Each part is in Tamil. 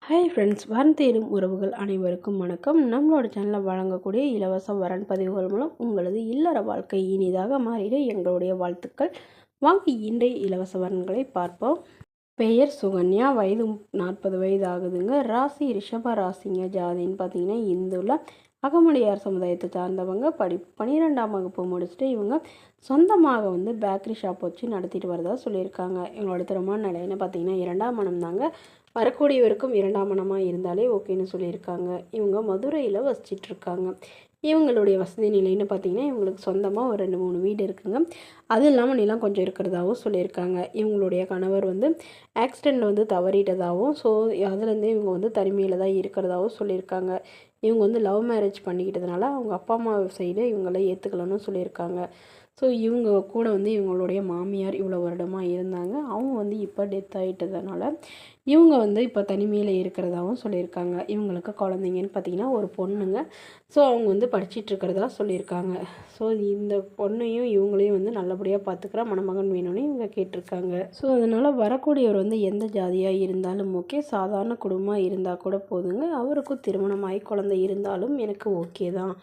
ஹாய் ஃப்ரெண்ட்ஸ், வரன் தேடும் உறவுகள் அனைவருக்கும் வணக்கம். நம்மளோட சேனலில் வழங்கக்கூடிய இலவச வரன் பதிவுகள் மூலம் உங்களது இல்லற வாழ்க்கை இனிதாக மாறிட எங்களுடைய வாழ்த்துக்கள். வாங்க இன்றைய இலவச வரன்களை பார்ப்போம். பெயர் சுகன்யா, வயது 40 வயது ஆகுதுங்க. ராசி ரிஷப ராசிங்க. ஜாதின்னு பார்த்தீங்கன்னா இந்துல அகமுடையார் சமுதாயத்தை சார்ந்தவங்க. 12ஆம் வகுப்பு முடிச்சுட்டு இவங்க சொந்தமாக பேக்கரி ஷாப் வச்சு நடத்திட்டு வரதா சொல்லியிருக்காங்க. இவங்களோட திருமண நிலைன்னு பார்த்தீங்கன்னா 2ஆம் மனம் தாங்க. வரக்கூடியவருக்கும் 2ஆம் மனமாக இருந்தாலே ஓகேன்னு சொல்லியிருக்காங்க. இவங்க மதுரையில் வசிச்சிட்ருக்காங்க. இவங்களுடைய வசதி நிலைன்னு பார்த்திங்கன்னா இவங்களுக்கு சொந்தமாக ஒரு 2-3 வீடு இருக்குங்க. அது இல்லாமல் நிலம் கொஞ்சம் இருக்கிறதாகவும் சொல்லியிருக்காங்க. இவங்களுடைய கணவர் ஆக்சிடெண்ட்டில் தவறிட்டதாகவும், ஸோ அதுலேருந்தே இவங்க தனிமையில் தான் இருக்கிறதாகவும் சொல்லியிருக்காங்க. இவங்க லவ் மேரேஜ் பண்ணிக்கிட்டதுனால அவங்க அப்பா அம்மா சைடு இவங்கள ஏற்றுக்கலன்னு சொல்லியிருக்காங்க. ஸோ இவங்க கூட இவங்களுடைய மாமியார் இவ்வளோ வருடமாக இருந்தாங்க. அவங்க இப்போ டெத் ஆகிட்டதுனால இவங்க இப்போ தனிமையில் இருக்கிறதாகவும் சொல்லியிருக்காங்க. இவங்களுக்கு குழந்தைங்கன்னு பார்த்திங்கன்னா ஒரு பொண்ணுங்க. ஸோ அவங்க படிச்சிட்ருக்கிறதா சொல்லியிருக்காங்க. ஸோ இந்த பொண்ணையும் இவங்களையும் நல்லபடியாக பார்த்துக்கிற மணமகன் வேணும்னு இவங்க கேட்டிருக்காங்க. ஸோ அதனால் வரக்கூடியவர் எந்த ஜாதியாக இருந்தாலும் ஓகே, சாதாரண குடும்பமாக இருந்தால் கூட போதுங்க. அவருக்கும் திருமணமாகி குழந்தை இருந்தாலும் எனக்கு ஓகே தான்.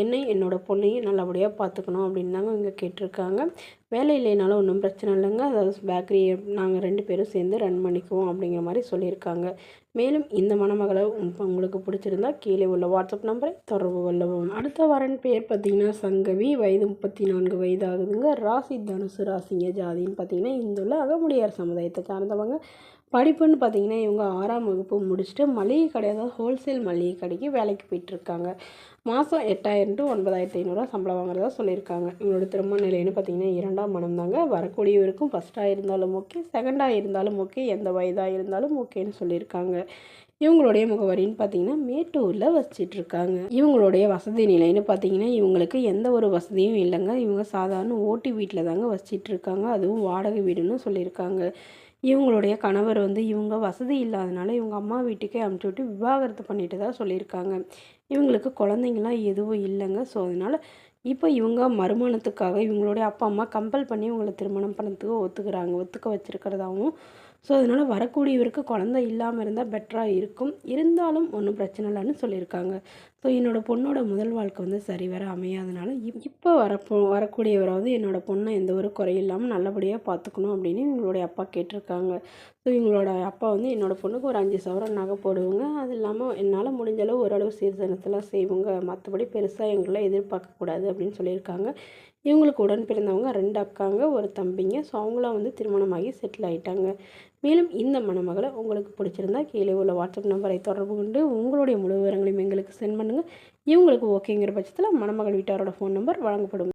என்னோடய பொண்ணையும் நல்லபடியாக பார்த்துக்கணும் அப்படின்னு தாங்க இவங்க கேட்டிருக்காங்க. வேலை இல்லைனாலும் ஒன்றும் பிரச்சனை இல்லைங்க. அதாவது பேக்கரியை நாங்கள் 2 பேரும் சேர்ந்து ரன் பண்ணிக்குவோம் அப்படிங்கிற மாதிரி சொல்லியிருக்காங்க. மேலும் இந்த மணமகளை உங்களுக்கு பிடிச்சிருந்தா கீழே உள்ள வாட்ஸ்அப் நம்பரை தொடர்பு கொள்ளவும். அடுத்த வரன் பேர் பார்த்திங்கன்னா சங்கவி, வயது 34 வயது ஆகுதுங்க. ராசி தனுசு ராசிங்க. ஜாதின்னு பார்த்திங்கன்னா இந்துள்ள அகமுடையார் சமுதாயத்தை சார்ந்தவங்க. படிப்புன்னு பார்த்திங்கன்னா இவங்க 6ஆம் வகுப்பு முடிச்சுட்டு மளிகை கடை, அதாவது ஹோல்சேல் மளிகை கடைக்கு வேலைக்கு போயிட்டுருக்காங்க. மாதம் 8000 to 9500 சம்பளம் வாங்குறதா சொல்லியிருக்காங்க. இவங்களோட திருமண நிலைன்னு பார்த்திங்கன்னா 2ஆம் மனம் தாங்க. வரக்கூடியவருக்கும் ஃபஸ்ட்டாக இருந்தாலும் ஓகே, செகண்டாக இருந்தாலும் ஓகே, எந்த வயதாக இருந்தாலும் ஓகேன்னு சொல்லியிருக்காங்க. இவங்களுடைய முகவரின்னு பார்த்திங்கன்னா மேட்டூரில் வசிச்சிட்ருக்காங்க. இவங்களுடைய வசதி நிலைன்னு பார்த்திங்கன்னா இவங்களுக்கு எந்த ஒரு வசதியும் இல்லைங்க. இவங்க சாதாரண ஓட்டி வீட்டில் தாங்க வசிச்சிட்ருக்காங்க. அதுவும் வாடகை வீடுன்னு சொல்லியிருக்காங்க. இவங்களுடைய கணவர் இவங்க வசதி இல்லாதனால இவங்க அம்மா வீட்டுக்கே அனுப்பிச்சி விட்டு விவாகரத்து பண்ணிட்டு தான் சொல்லியிருக்காங்க. இவங்களுக்கு குழந்தைங்களாம் எதுவும் இல்லைங்க. ஸோ அதனால் இப்போ இவங்க மறுமணத்துக்காக இவங்களுடைய அப்பா அம்மா கம்பல் பண்ணி இவங்களை திருமணம் பண்ணத்துக்கு ஒத்துக்க வச்சுருக்கிறதாகவும், ஸோ அதனால் வரக்கூடியவருக்கு குழந்தை இல்லாமல் இருந்தால் பெட்டராக இருக்கும். இருந்தாலும் ஒன்றும் பிரச்சனை இல்லைன்னு சொல்லியிருக்காங்க. ஸோ என்னோடய பொண்ணோட முதல் வாழ்க்கை சரிவர அமையாதனால இப்போ வரக்கூடியவராவது என்னோடய பொண்ணை எந்த ஒரு குறையில்லாமல் நல்லபடியாக பார்த்துக்கணும் அப்படின்னு இவங்களுடைய அப்பா கேட்டிருக்காங்க. ஸோ இவங்களோட அப்பா என்னோடய பொண்ணுக்கு ஒரு 5 சவரன் நகை போடுவோங்க. அது இல்லாமல் என்னால் முடிஞ்சளவு ஓரளவு சீர்திருத்தலாம் செய்வோங்க. மற்றபடி பெருசாக எங்களை எதிர்பார்க்கக்கூடாது அப்படின்னு சொல்லியிருக்காங்க. இவங்களுக்கு உடன் பிறந்தவங்க 2 அக்காங்க, ஒரு தம்பிங்க. ஸோ அவங்களாம் திருமணமாகி செட்டில் ஆகிட்டாங்க. மேலும் இந்த மணமகளை உங்களுக்கு பிடிச்சிருந்தா கீழே உள்ள வாட்ஸ்அப் நம்பரை தொடர்பு கொண்டு உங்களுடைய முழு விவரங்களையும் எங்களுக்கு சென்ட் பண்ணுங்கள். இவங்களுக்கு ஓகேங்கிற பட்சத்தில் மணமகள் வீட்டாரோட ஃபோன் நம்பர் வழங்கப்படும்.